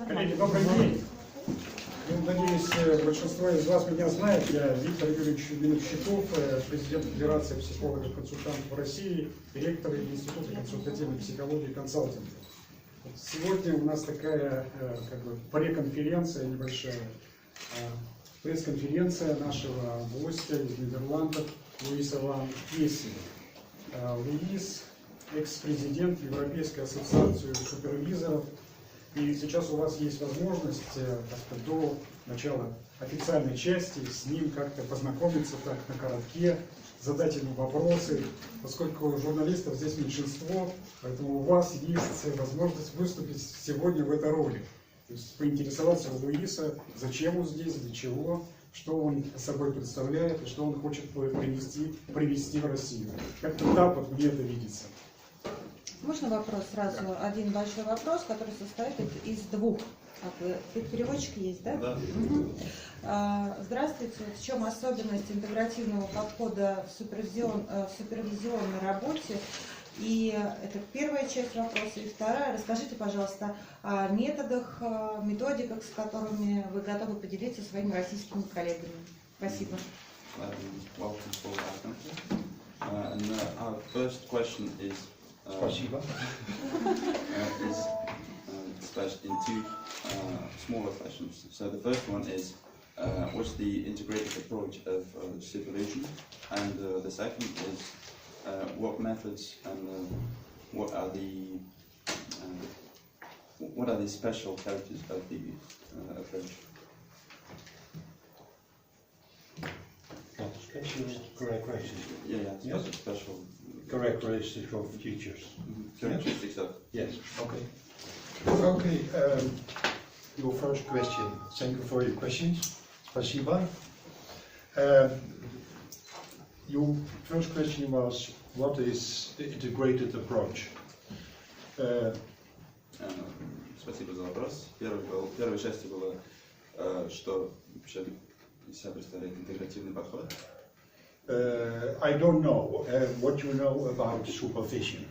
Коллеги, добрый день. Надеюсь, большинство из вас меня знает. Я Виктор Юрьевич Меновщиков, президент Федерации психологов консультантов в России и ректор Института консультативной психологии и консалтинга. Сегодня у нас такая пресс-конференция небольшая, пресс-конференция нашего гостя из Нидерландов Луиса в Кесселя. Луис, экс-президент Европейской ассоциации супервизоров. И сейчас у вас есть возможность до начала официальной части с ним как-то познакомиться так на коротке, задать ему вопросы, поскольку журналистов здесь меньшинство, поэтому у вас есть возможность выступить сегодня в этой роли. То есть поинтересоваться у Луиса, зачем он здесь, для чего, что он собой представляет и что он хочет привести в Россию. Как-то так вот мне это видится. Можно вопрос сразу? Да. Один большой вопрос, который состоит из двух. Переводчик есть, да? Да. Угу. Здравствуйте. В чем особенность интегративного подхода в супервизионной работе? И это первая часть вопроса. И вторая. Расскажите, пожалуйста, о методах, методиках, с которыми вы готовы поделиться со своими российскими коллегами. Спасибо. Спасибо. Is splashed in two smaller questions. So the first one is, what's the integrated approach of supervision, and the second is, what methods and what are the special characters of the approach? Correct question. Yeah, special. Characteristics of teachers. Characteristics of. Yes. Okay. Okay. Your first question. Thank you for your questions. Спасибо. Your first question was, what is the integrated approach? Спасибо за вопрос. Первой части было, что вообще из себя представляет интегративный подход. I don't know what you know about supervision.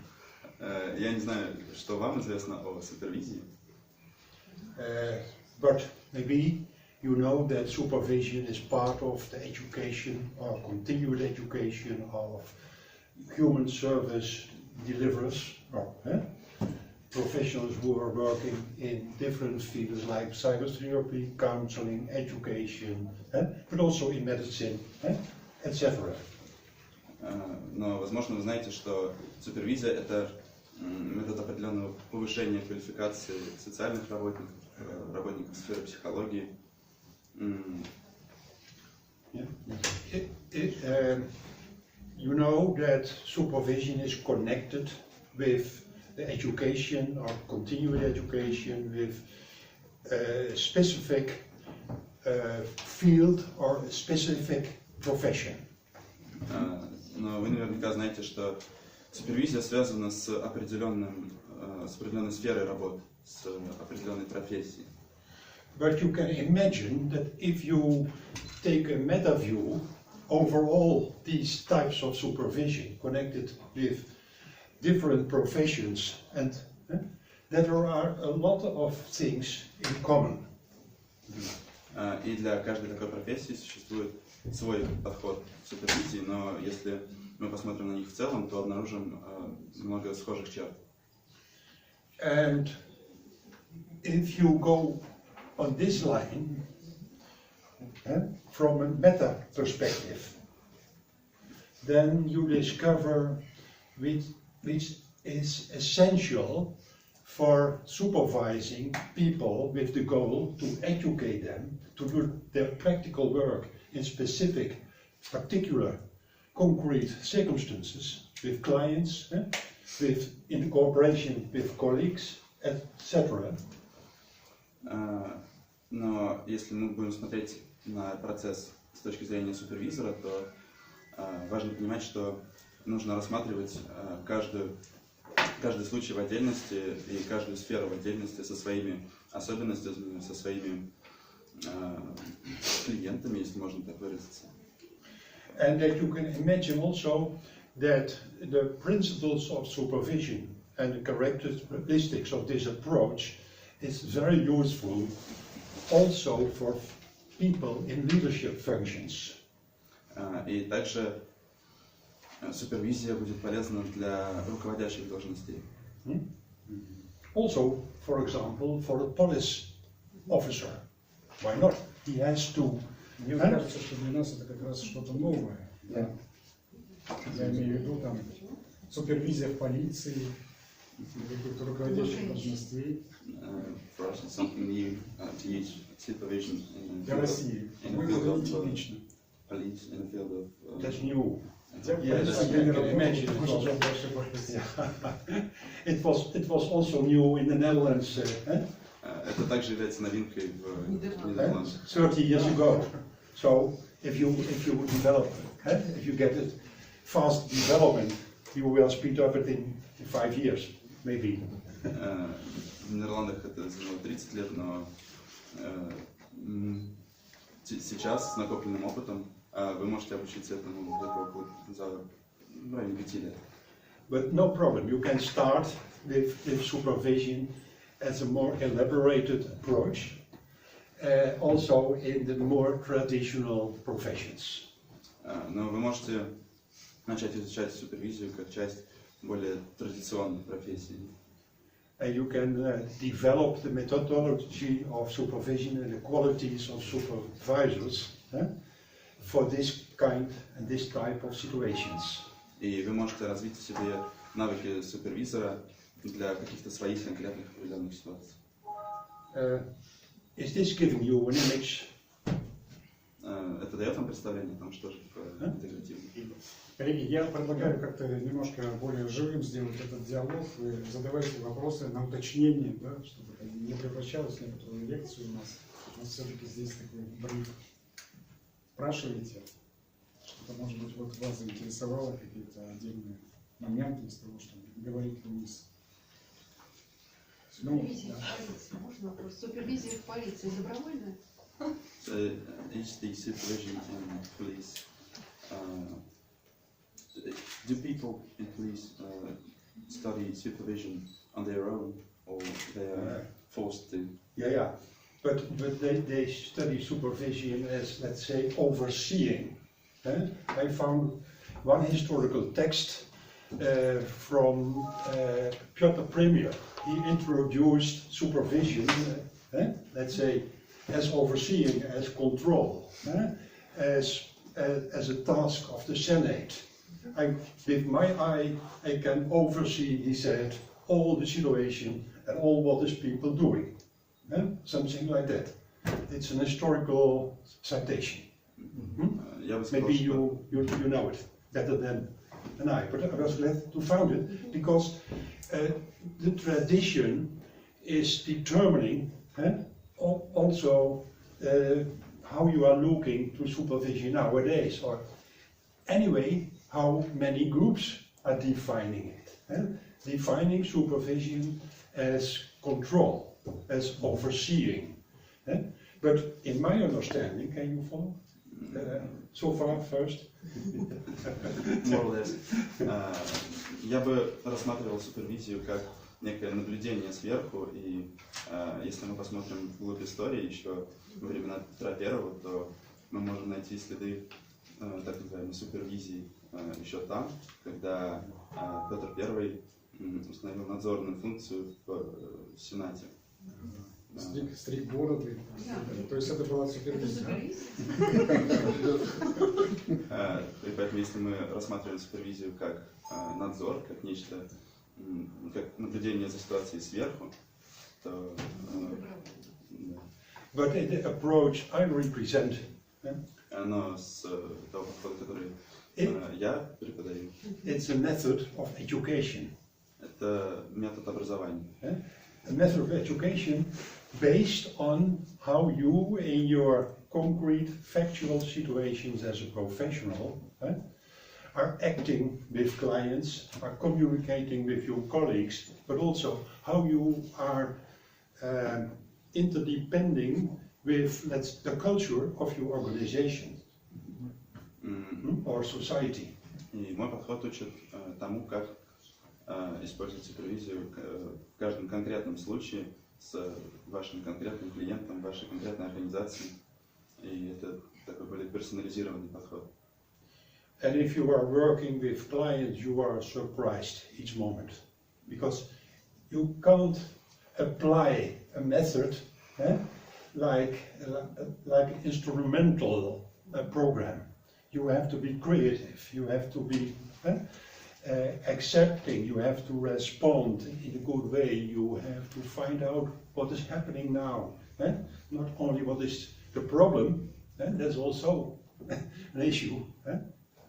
Я не знаю, что вам известно о супервизии. But maybe you know that supervision is part of the education or continued education of human service deliverers, or professionals who are working in different fields like psychotherapy, counseling, education, but also in medicine, etc. Но, возможно, вы знаете, что супервизия – это метод определенного повышения квалификации социальных работников, работников сферы психологии. You know that supervision is connected with the education or continuing education with a specific field or a specific profession. Но вы наверняка знаете, что супервизия связана с определенной сферой работы, с определенной профессией. But you can imagine that if you take a meta view over all these types of supervision connected with different professions, and that there are a lot of things in common. И для каждой такой профессии существует свой подход к супервизии, но если мы посмотрим на них в целом, то обнаружим много схожих черт. And if you go on this line from a meta perspective, then you discover which is essential for supervising people with the goal to educate them to do their practical work in specific, particular, concrete circumstances with clients, in cooperation with colleagues, etc. Но если мы будем смотреть на процесс с точки зрения супервизора, то важно понимать, что нужно рассматривать каждый случай в отдельности и каждую сферу в отдельности со своими особенностями, со своими клиентами, если можно так выразиться. And that you can imagine also that the principles of supervision and the characteristics of this approach it's very useful also for people in leadership functions. И также супервизия будет полезна для руководящих должностей. Also, for example, for a police officer. Why not? He has to. Мне кажется, что для нас это как раз что-то новое. Да? Я имею в виду там супервизия в полиции, каких-то руководящих должностей. For us, it's something new to use supervision Для России. Мы это нетипично. Police in the field of. That's new. Yes, I can imagine it was also new in the Netherlands. Это также является новинкой в Нидерландах. 30 years ago. So if you develop, if you get it fast development, you will speed up it in 5 years, maybe. В Нидерландах это заняло 30 лет, но сейчас с накопленным опытом вы можете обучиться этому за в районе 5 лет. But no problem, you can start with supervision as a more elaborated approach, also in the more traditional professions. Но вы можете начать изучать супервизию как часть более традиционной профессии. And you can develop the methodology of supervision and the qualities of supervisors for this kind and this type of situations. И вы можете развить в себе навыки супервизора для каких-то своих конкретных определенных ситуаций. Is this giving you an image? Это дает вам представление о том, что же интегративно? Коллеги, я предлагаю как-то немножко более живым сделать этот диалог. Вы задавайте вопросы на уточнение, да, чтобы это не превращалось в некоторую лекцию у нас. У нас все-таки здесь такой бриф. Спрашивайте, что-то, может быть, вот вас заинтересовало, какие-то отдельные моменты из того, что говорит Луис. Супервизия в полиции. Можно вопрос? Супервизия в полиции добровольная? So, is the supervision in police, do people in police study supervision on their own, or they are forced to? Yeah. But they study supervision as, let's say, overseeing. I found one historical text from K.p.n. He introduced supervision, let's say, as overseeing, as control, as a task of the Senate. With my eye, I can oversee, he said, all the situation and all what is people doing. Something like that. It's an historical citation. Maybe you know it better than I, but I was glad to find it because the tradition is determining also how you are looking to supervision nowadays, or anyway, how many groups are defining it. Defining supervision as control, as overseeing. But in my understanding, can you follow? So far, first? More or less. Я бы рассматривал супервизию как некое наблюдение сверху, и если мы посмотрим вглубь истории, еще во времена Петра I, то мы можем найти следы так называемой супервизии еще там, когда Петр I установил надзорную функцию в Сенате. Стриг бороды. То есть это была супервизия. И поэтому, если мы рассматриваем супервизию как надзор, как нечто, как наблюдение за ситуацией сверху, то... But in the approach I represent, Но с того подхода, который я преподаю, it's a method of education. Это метод образования. A method of education based on how you, in your concrete, factual situations as a professional, are acting with clients, are communicating with your colleagues, but also how you are interdepending with the culture of your organization or society. И мой подход учит тому, как использовать супервизию в каждом конкретном случае с вашим конкретным клиентом, вашей конкретной организацией. И это такой более персонализированный подход. And if you are working with clients, you are surprised each moment, because you can't apply a method like instrumental program. You have to be creative. You have to be accepting. You have to respond in a good way. You have to find out what is happening now. Not only what is the problem. That's also an issue.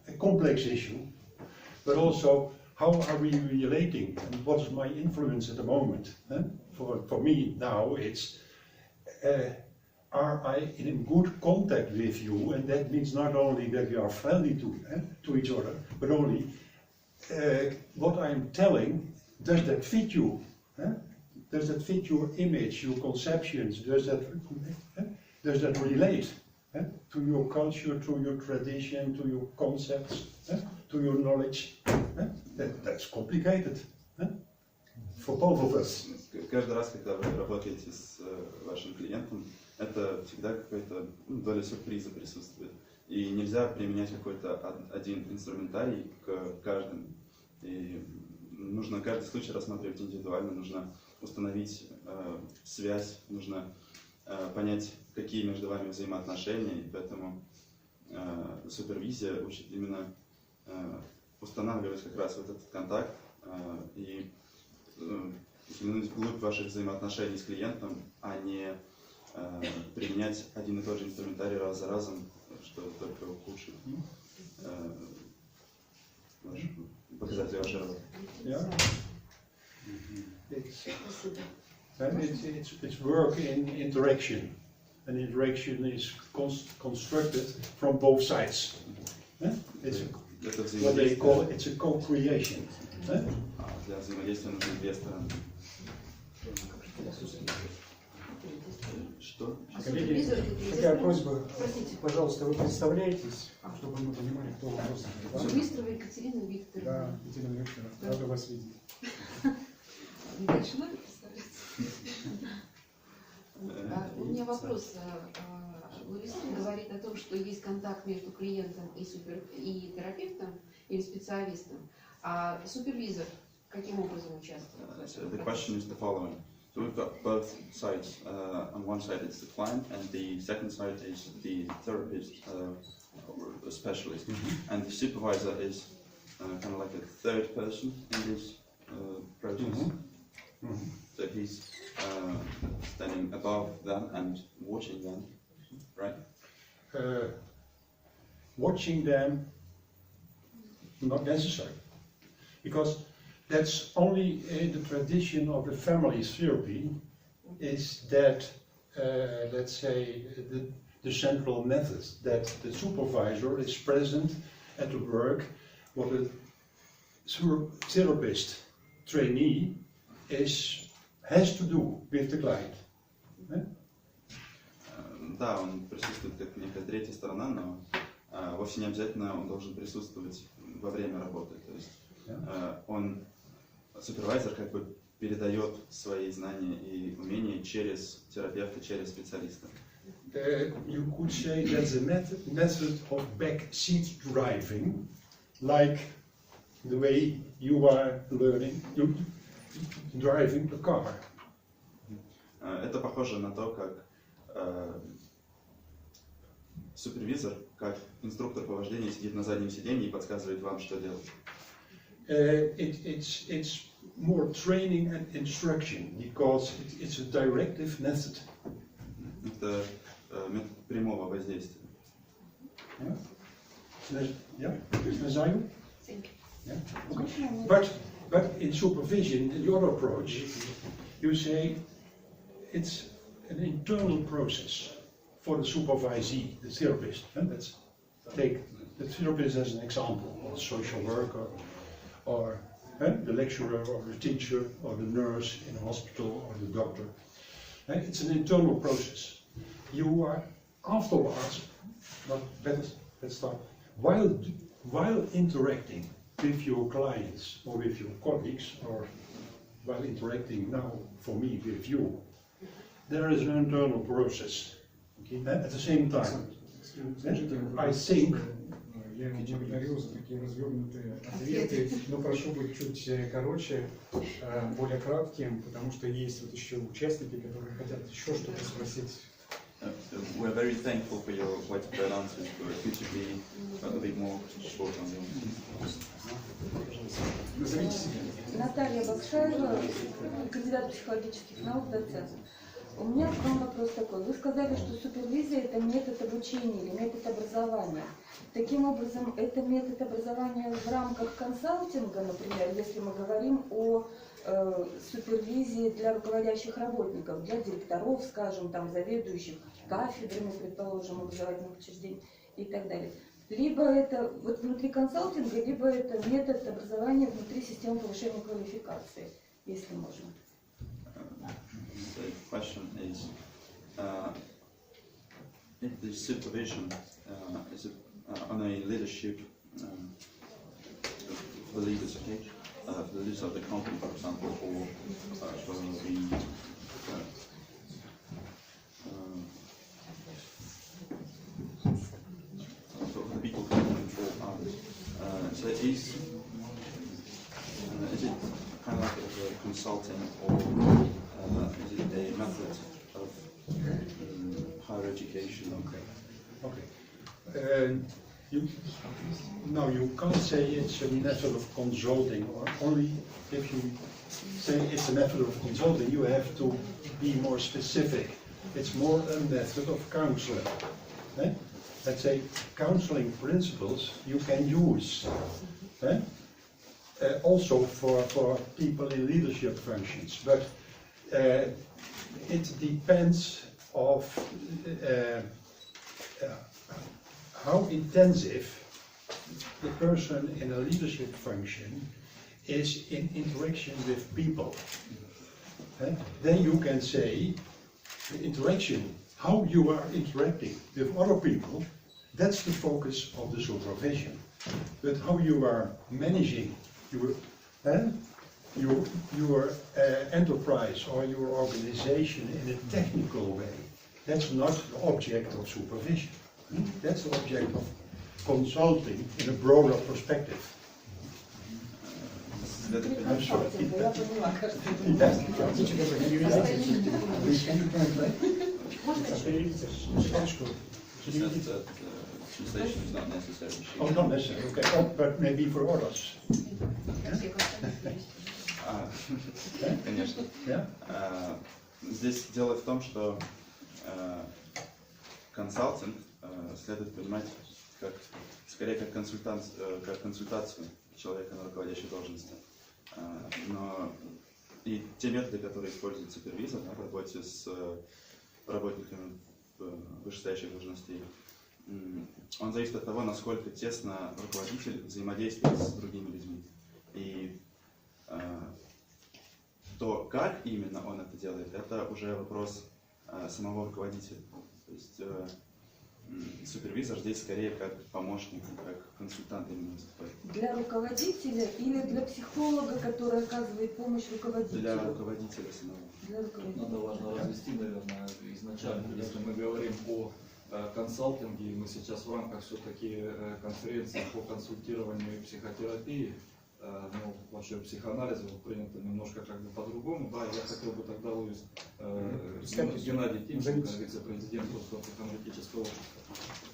A complex issue, but also how are we relating and what is my influence at the moment? For me now it's are I in good contact with you, and that means not only that we are friendly to each other, but only what I'm telling, does that fit you? Does that fit your image, your conceptions? Does that relate? To your culture, to your tradition, to your concepts, to your knowledge. That's complicated for both of us. Каждый раз, когда вы работаете с вашим клиентом, это всегда какая-то доля сюрприза присутствует. И нельзя применять какой-то один инструментарий к каждому. И нужно каждый случай рассматривать индивидуально, нужно установить связь, нужно понять, какие между вами взаимоотношения, и поэтому супервизия учит именно устанавливать как раз вот этот контакт и взглянуть вглубь ваших взаимоотношений с клиентом, а не применять один и тот же инструментарий раз за разом, что только ухудшит показатели вашей работы. It's work in interaction, and interaction is constructed from both sides. It's what they call it's a co-creation. Для взаимодействия нужны две стороны. Что? Коллеги, такая просьба, пожалуйста, вы представляетесь, чтобы мы понимали, кто вопрос. Мистрова Екатерина Викторовна. Да, Екатерина Викторовна, рада вас видеть. Дальше надо представляться. У меня вопрос. Луис говорит о том, что есть контакт между клиентом и терапевтом или специалистом, а супервизор каким образом участвует? The question is the following. So we've got both sides. On one side it's the client, and the second side is the therapist, or specialist. And the supervisor is kind of like a third person in this process. So he's standing above them and watching them, right? Watching them, not necessary, because that's only the tradition of the family therapy, is that, let's say, the central method, that the supervisor is present at the work, what a therapist trainee has to do with the client. Да, он присутствует как некая третья сторона, но вовсе не обязательно он должен присутствовать во время работы. То есть он, супервайзер, как бы передает свои знания и умения через терапевта, через специалиста. You could say that's a method of backseat driving, like the way you are learning, driving a car. Это похоже на то, как супервизор, как инструктор по вождению сидит на заднем сиденье и подсказывает вам, что делать. It's more training and instruction, because it's a directive method. Это метод прямого воздействия. Yeah? Nazayu? Thank you. Yeah? Okay. But in supervision, in your approach, you say it's an internal process for the supervisee, the therapist. And let's take the therapist as an example, or the social worker, or the lecturer, or the teacher, or the nurse in a hospital, or the doctor. It's an internal process. You are afterwards, but let's start, while interacting with your clients or with your colleagues, or while interacting now for me with you, there is an internal process. At the same time, I think Я благодарю за такие развернутые ответы, но прошу быть чуть короче, более кратким, потому что есть вот еще участники, которые хотят еще что-то спросить. We're very thankful for your widespread answers, but could you be a bit more short on your Назовите себя. Наталья Бакшаева, кандидат психологических наук, доцент. У меня к вам вопрос такой. Вы сказали, что супервизия – это метод обучения или метод образования. Таким образом, это метод образования в рамках консалтинга, например, если мы говорим о супервизии для руководящих работников, для директоров, скажем, там, заведующих кафедрами, предположим, образовательных учреждений и так далее. Либо это вот внутри консалтинга, либо это метод образования внутри системы повышения квалификации, если можно. The question is, if the supervision is on a leadership, the leaders, okay, the leaders of the company, for example, or for the people who control others. So is it kind of like a consulting, or is it a method of higher education? Okay. You can't say it's a method of consulting, or only if you say it's a method of consulting, you have to be more specific. It's more a method of counseling. Let's say counseling principles you can use. Also for people in leadership functions, but it depends of how intensive the person in a leadership function is in interaction with people. Then you can say the interaction, how you are interacting with other people, that's the focus of the supervision. But how you are managing your enterprise or your organization in a technical way, that's not the object of supervision. That's the object of consulting in a broader perspective. I'm sorry. Translation is not necessary. Oh, not necessary. Okay, but maybe for others. Конечно. Yeah? Здесь дело в том, что консалтинг следует понимать скорее как консультацию человека на руководящей должности. Но и те методы, которые использует супервизор в работе с работниками вышестоящих должностей, он зависит от того, насколько тесно руководитель взаимодействует с другими людьми. И то, как именно он это делает, это уже вопрос самого руководителя. То есть супервизор здесь скорее как помощник, как консультант именно выступает. Для руководителя или для психолога, который оказывает помощь руководителю? Для руководителя самого. Для руководителя. Надо важно развести, наверное, изначально. Если мы говорим о консалтинге, и мы сейчас в рамках все-таки конференции по консультированию и психотерапии, ну, вообще психоанализа принято немножко как бы по-другому, да, я хотел бы тогда, Луис, Геннадий Тимченко, вице-президент Русского психоаналитического общества.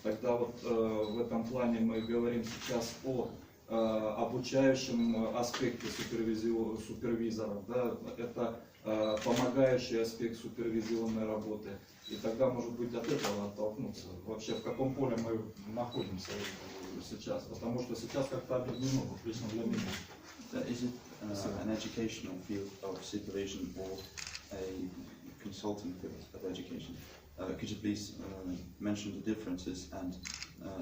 Тогда вот в этом плане мы говорим сейчас о обучающем аспекте супервизоров, да, это помогающий аспект супервизионной работы. И тогда, может быть, от этого оттолкнуться. Вообще, в каком поле мы находимся сейчас? Потому что сейчас как-то объединено, лично для меня. Is it an educational field of supervision or a consulting field of education? Could you please mention the differences and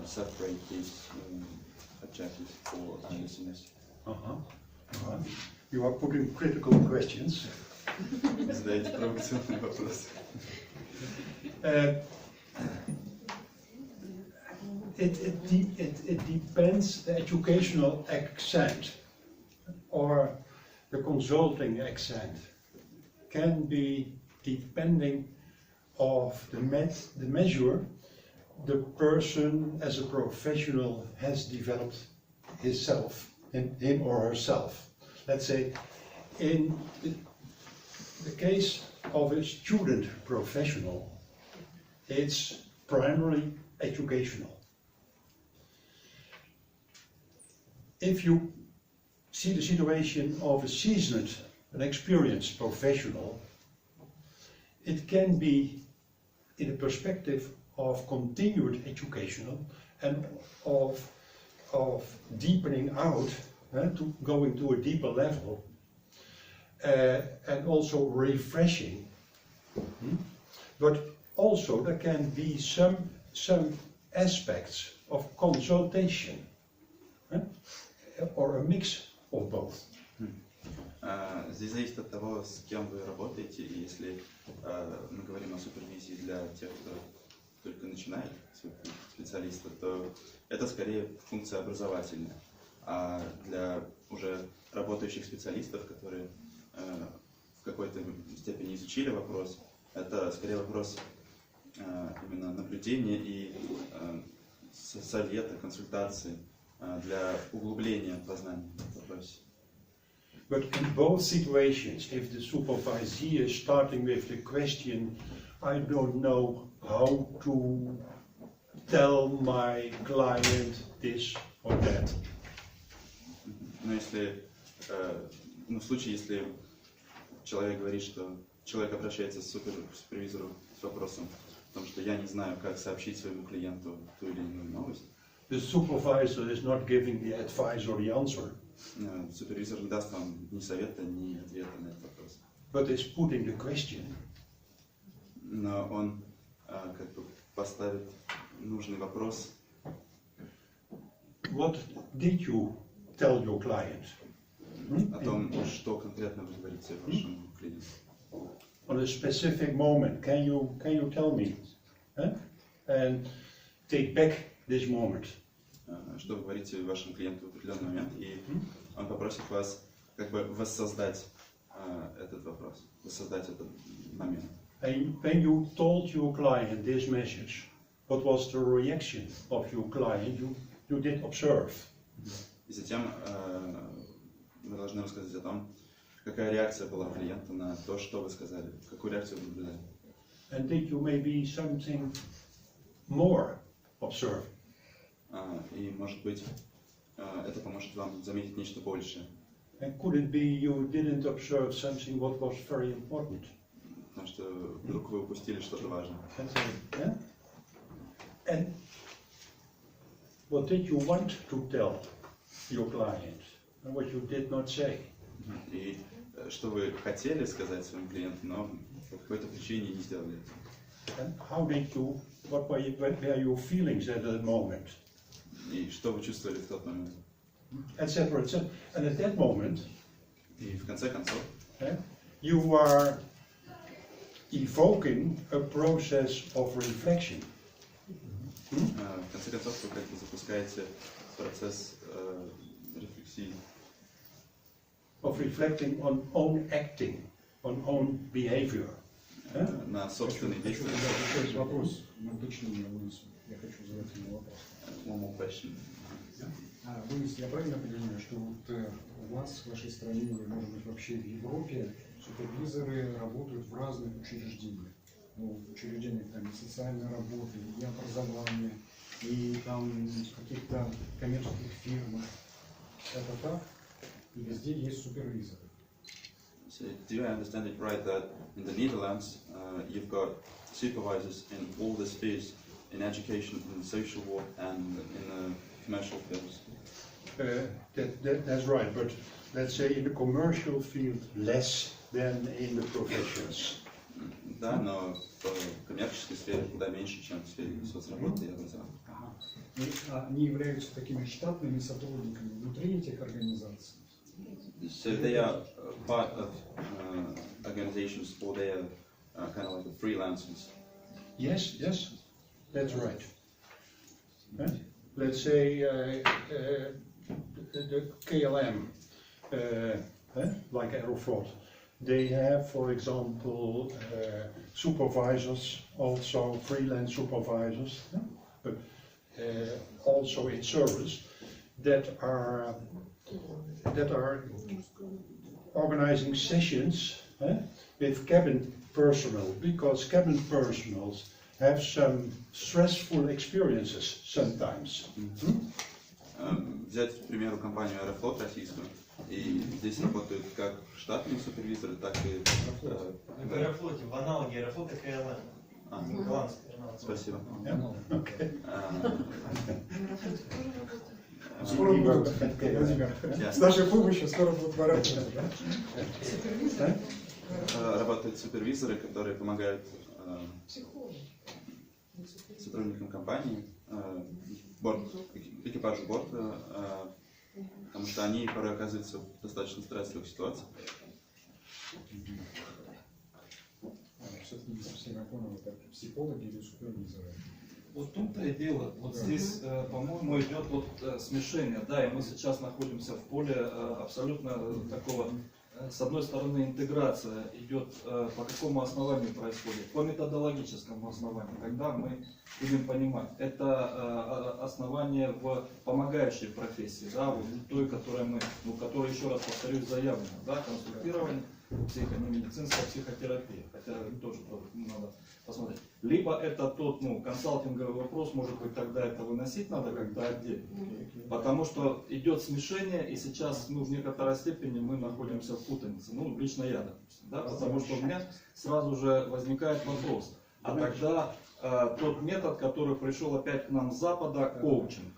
separate these objectives for our listeners? You are putting critical questions. Задайте провокационный вопрос. It depends the educational accent or the consulting accent can be depending of the measure the person as a professional has developed him or herself. Let's say in the case of a student professional, it's primarily educational. If you see the situation of a seasoned, an experienced professional, it can be in a perspective of continued educational and of deepening out, to going to a deeper level, and also refreshing. But also there can be some aspects of consultation, or a mix of both. Здесь зависит от того, с кем вы работаете, и если мы говорим о супервизии для тех, кто только начинает, специалиста, то это скорее функция образовательная. А для уже работающих специалистов, которые в какой-то степени изучили вопрос, это скорее вопрос именно наблюдения и совета, консультации для углубления познания в вопросе. But in both situations, if the supervisee is starting with the question, I don't know how to tell my client this or that. Но если, в случае, если человек говорит, что человек обращается к супервизору с вопросом о том, что я не знаю, как сообщить своему клиенту ту или иную новость, The supervisor is not giving the advice or the answer, супервизор не даст вам ни совета, ни ответа на этот вопрос. but is putting the question. Но он как бы поставит нужный вопрос. What did you tell your client? О том, что конкретно вы говорите вашему клиенту. On a specific moment, can you tell me? And take back this moment. Что вы говорите вашему клиенту в определенный момент, и он попросит вас как бы воссоздать этот вопрос, воссоздать этот момент. And when you told your client this message, what was the reaction of your client? You did observe. И затем вы должны рассказать о том, какая реакция была клиента на то, что вы сказали, какую реакцию вы наблюдали. And did you maybe something more observe? И, может быть, это поможет вам заметить нечто большее. And could it be you didn't observe something what was very important? Потому что вдруг вы упустили что-то важное. Yeah? And what did you want to tell your client and what you did not say? И что вы хотели сказать своему клиенту, но по какой-то причине не сделали это. And how did you, what were your feelings at that moment? И что вы чувствовали в тот момент. Etc. etc. And at that moment, И в конце концов, you are evoking a process of reflection. в конце концов, вы как бы запускаете процесс рефлексии. Of reflecting on own acting, on own behavior. На собственные Хочу действия. задать еще вопрос на уточнение Луису. Я хочу задать ему вопрос. One more question. Луис, я правильно понимаю, что вот у вас, в вашей стране, или, может быть, вообще в Европе, супервизоры работают в разных учреждениях? Ну, в учреждениях там и социальной работы, и образования, и там в каких-то коммерческих фирмах. Это так? И везде есть супервизоры. So, do I understand it right that in the Netherlands you've got supervisors in all the spheres, in education, in social work, and in commercial fields? That's right, but let's say in the commercial field less than in the professions. Да, но в коммерческой сфере куда меньше, чем в сфере соцработы и образования. И они являются такими штатными сотрудниками внутри этих организаций. So they are part of organizations, or they are kind of like the freelancers. Yes, that's right. Let's say the KLM, like Aeroflot, They have, for example, supervisors, also freelance supervisors, but also in service, that are organizing sessions with cabin personnel, because cabin personnel have some stressful experiences sometimes. Взять, к примеру, компанию Аэрофлот российскую, и здесь работают как штатные супервизоры, так и... В Аэрофлоте, в аналоге Аэрофлота КЛМ. Голландский аналог. Спасибо. Скоро будут, Владимир. С нашей помощью скоро будут в Аэрофлоте, да? Работают супервизоры, которые помогают сотрудникам компании, экипажу борта, потому что они порой оказываются в достаточно стрессовых ситуациях. Все-таки не совсем я понял, это психологи или супервизоры? Вот в том-то и дело. Вот здесь, по-моему, идет вот смешение, да, и мы сейчас находимся в поле абсолютно такого, с одной стороны, интеграция идет по какому основанию происходит? По методологическому основанию, когда мы будем понимать, это основание в помогающей профессии, да, вот той, которой мы, которая, еще раз повторюсь, заявлена, да, консультирование, медицинская психотерапия, хотя тоже надо посмотреть. Либо это тот, консалтинговый вопрос, может быть, тогда это выносить надо как-то отдельно. Потому что идет смешение, и сейчас, в некоторой степени мы находимся в путанице. Лично я, допустим, да, потому что у меня сразу же возникает вопрос. А тогда тот метод, который пришел опять к нам с Запада, коучинг.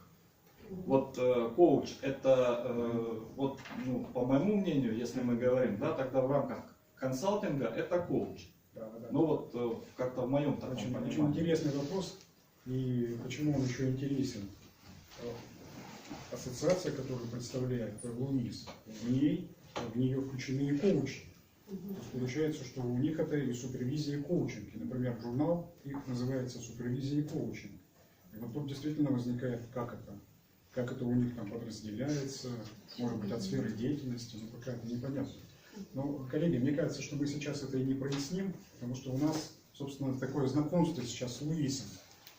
Вот коуч, это, по моему мнению, если мы говорим, да, тогда в рамках консалтинга это коуч. Как-то в моем таком понимании. Очень интересный вопрос, и почему он еще интересен. Ассоциация, которую представляет Луис, в нее включены и коучи. То есть получается, что у них это и супервизия, и коучинг. И, например, журнал их называется «Супервизия и коучинг». И вот тут действительно возникает, как это у них там подразделяется, может быть, от сферы деятельности, пока это непонятно. Но, коллеги, мне кажется, что мы сейчас это и не проясним, потому что у нас, собственно, такое знакомство сейчас с Луисом.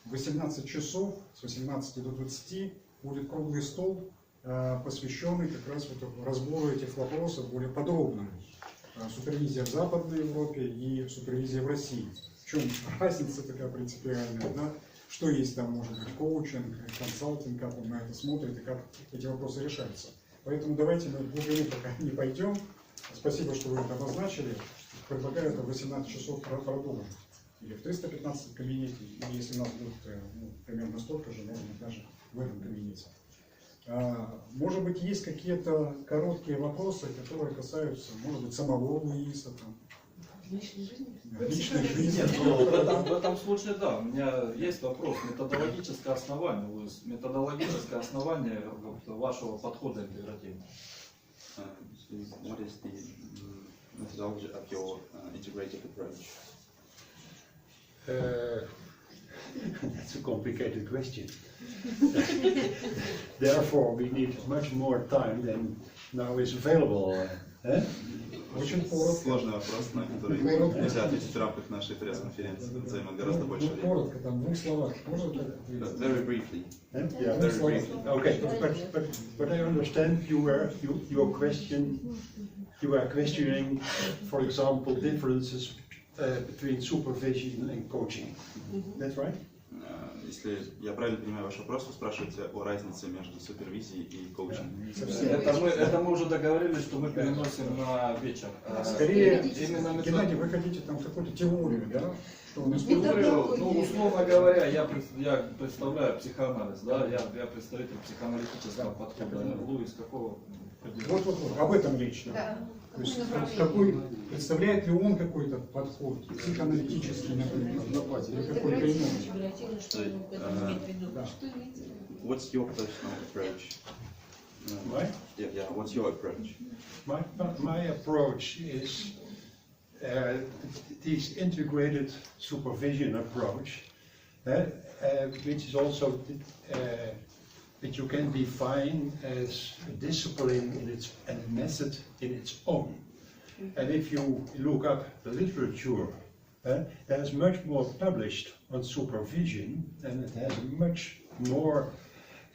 В 18 часов, с 18 до 20 будет круглый стол, посвященный как раз разбору этих вопросов более подробно. Супервизия в Западной Европе и супервизия в России. В чем разница такая принципиальная, да? Что есть там, может быть, коучинг, консалтинг, как он на это смотрит и как эти вопросы решаются. Поэтому давайте мы в глубину пока не пойдем. Спасибо, что вы это обозначили. Предлагаю это в 18 часов продолжить. Или в 315 кабинете, или если у нас будет примерно столько же, можно даже в этом кабинете. Может быть, есть какие-то короткие вопросы, которые касаются, может быть, самого Луиса, там, Личной жизни? личной жизни. В этом случае, да, у меня есть вопрос. Методологическое основание, Луис, методологическое основание вашего подхода интегративного. What is the methodology of your integrated approach? That's a complicated question. Therefore, we need much more time than now is available. Очень коротко. Сложный вопрос, на который нельзя ответить в рамках нашей пресс-конференции. Это займет гораздо больше времени. Коротко, там, в двух словах. Можно Very briefly. Yeah. Very briefly. Okay, but I understand your question. You are questioning, for example, differences between supervision and coaching. That's right? Если я правильно понимаю ваш вопрос, вы спрашиваете о разнице между супервизией и коучингом. Это мы уже договорились, что мы переносим на вечер. Скорее, именно Геннадий, вы хотите там какую-то теорию, да? Что у нас условно говоря, я представляю психоанализ, да, я представитель психоаналитического подхода. Луис, какого? Вот, об этом речь. Да. То есть, представляет ли он какой-то подход психоаналитический, например, или какой-то иной? What's your personal approach? Yeah, what's your approach? My approach is this integrated supervision approach, which is also that you can define as a discipline and a method in its own. And if you look up the literature, there's much more published on supervision, and it has a much more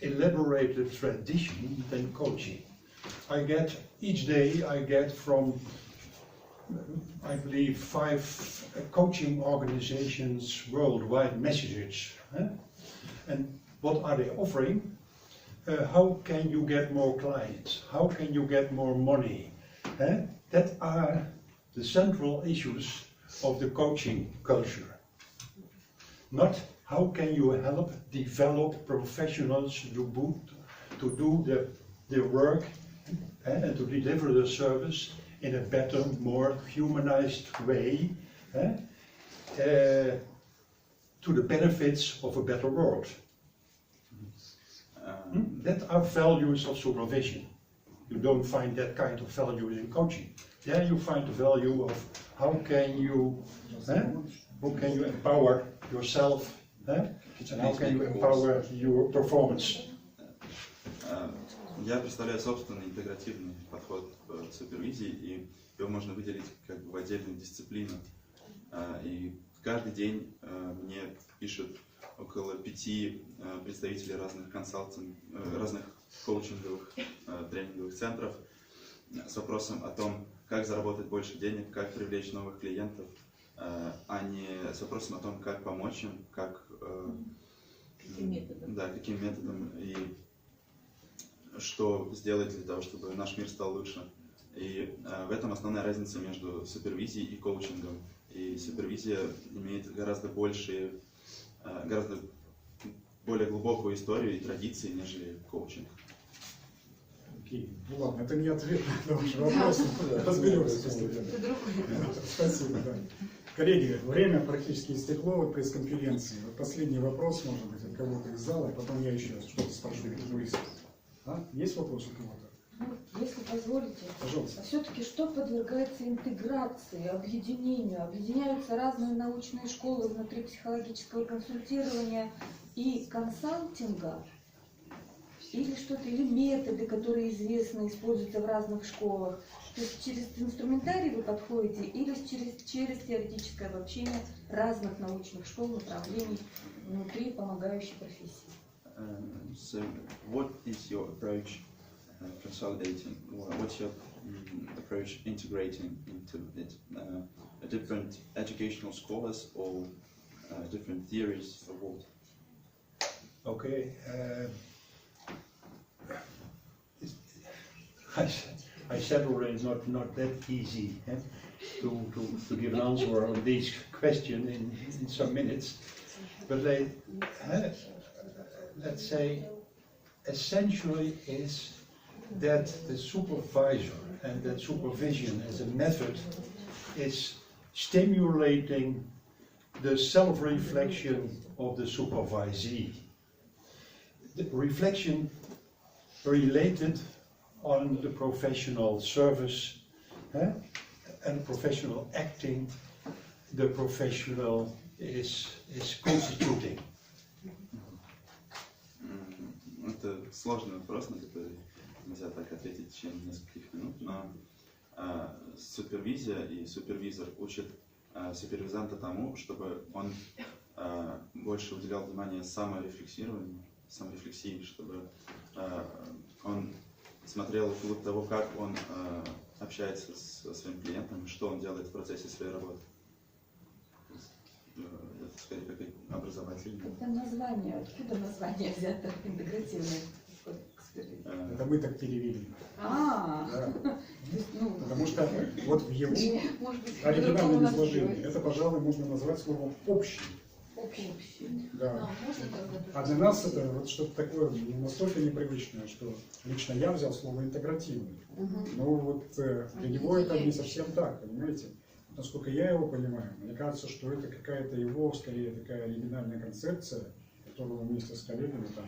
elaborated tradition than coaching. Each day I get from, I believe, 5 coaching organizations worldwide messages. And what are they offering? How can you get more clients? How can you get more money? That are the central issues of the coaching culture. Not how can you help develop professionals to do their work and to deliver the service in a better, more humanized way to the benefits of a better world. That are values of supervision. You don't find that kind of values in coaching. There you find the value of how can you empower yourself and how can you empower your performance. Я представляю собственный интегративный подход к супервизии, и его можно выделить как бы в отдельную дисциплину. И каждый день мне пишут около 5 представителей разных разных коучинговых, тренинговых центров с вопросом о том, как заработать больше денег, как привлечь новых клиентов, а не с вопросом о том, как помочь им, каким методом и что сделать для того, чтобы наш мир стал лучше. И в этом основная разница между супервизией и коучингом. И супервизия имеет гораздо более глубокую историю и традиции, нежели коучинг. Окей. Ну ладно, это не ответ на ваши вопросы. Разберемся после этого. Спасибо. Да. Коллеги, время практически истекло от пресс-конференции. Вот последний вопрос, может быть, от кого-то из зала, потом я еще что-то спрошу Луиса. Есть вопрос у кого-то? Если позволите, пожалуйста. Все-таки что подвергается интеграции, объединению? Объединяются разные научные школы внутри психологического консультирования и консалтинга? Или что-то, или методы, которые известны, используются в разных школах? То есть через инструментарий вы подходите или через теоретическое обобщение разных научных школ, направлений внутри помогающей профессии? So, what is your approach consolidating? What's your approach integrating into it? Different educational scholars or different theories of what? Okay. I said already, not that easy to give an answer on this question in some minutes. But let's say, essentially is that the supervisor and that supervision as a method is stimulating the self-reflection of the supervisee. The reflection related on the professional service and professional acting the professional is constituting. Это сложный вопрос, на который нельзя так ответить в течение нескольких минут, но супервизия и супервизор учат супервизанта тому, чтобы он больше уделял внимание саморефлексированию, саморефлексии, чтобы он смотрел вглубь того, как он общается со своим клиентом, что он делает в процессе своей работы. Это скорее как образовательный. Это название, откуда название взято интегративное? Это мы так перевели. Да. Потому что вот в его оригинальном изложении это, пожалуй, можно назвать словом общий. Да. А для нас это вот что-то такое настолько непривычное, что лично я взял слово интегративный. Но вот для него это не совсем так, понимаете? Насколько я его понимаю, мне кажется, что это какая-то его, скорее, такая оригинальная концепция, которую он вместе с коллегами там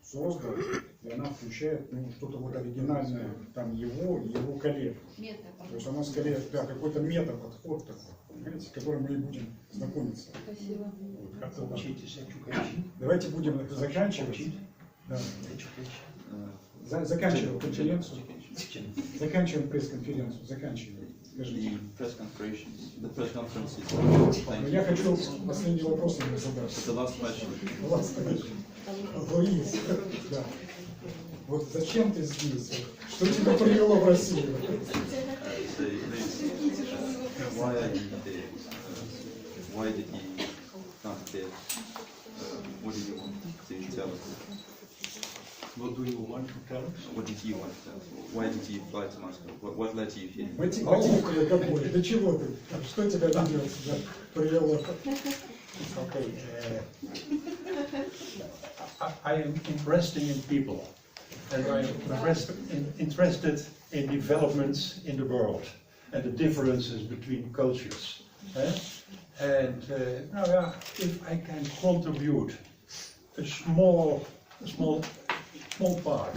создал, и она включает что-то вот оригинальное там его и его коллег. То есть она скорее, да, какой-то метаподход такой, понимаете, с которым мы и будем знакомиться. Спасибо. Вот, давайте будем заканчивать. Да. Заканчиваем конференцию. Заканчиваем пресс-конференцию. Заканчиваем. the press conference is Но thank я you. хочу последний вопрос задать. It's the last question. Луис, да. Вот зачем ты здесь? Что тебя привело в Россию? Why are you there? Why did you come here? What did you want to tell us? What do you want to tell us? What did you want to tell us? Why did you fly to Moscow? What led you here? Мотив какой? Для чего ты? Что тебя ведет сюда? Привело? Okay. I am interested in people, and I am interested in developments in the world and the differences between cultures. And if I can contribute a small part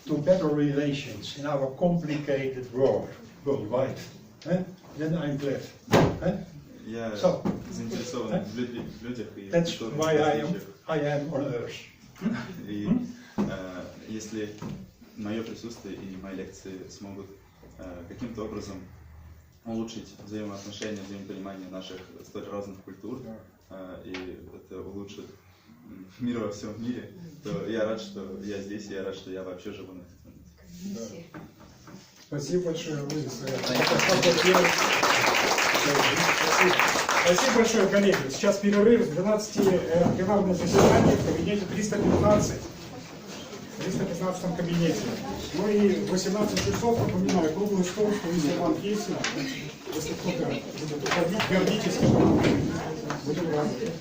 to better relations in our complicated worldwide, then I'm glad. Я So, заинтересован в людях и that's культурных why различиях. I am on Earth. И если мое присутствие и мои лекции смогут каким-то образом улучшить взаимоотношения, взаимопонимание наших столь разных культур, и это улучшит мир во всем мире, то я рад, что я здесь, и я рад, что я вообще живу на этой планете. Спасибо большое, Луис. Спасибо большое, коллеги. Сейчас перерыв с 12 пленарное заседание в кабинете 315. В 315 кабинете. Ну и в 18 часов, напоминаю, круглый стол, что Луис Иван Кессель. Если кто-то будет уходить, гордитесь, будем рады.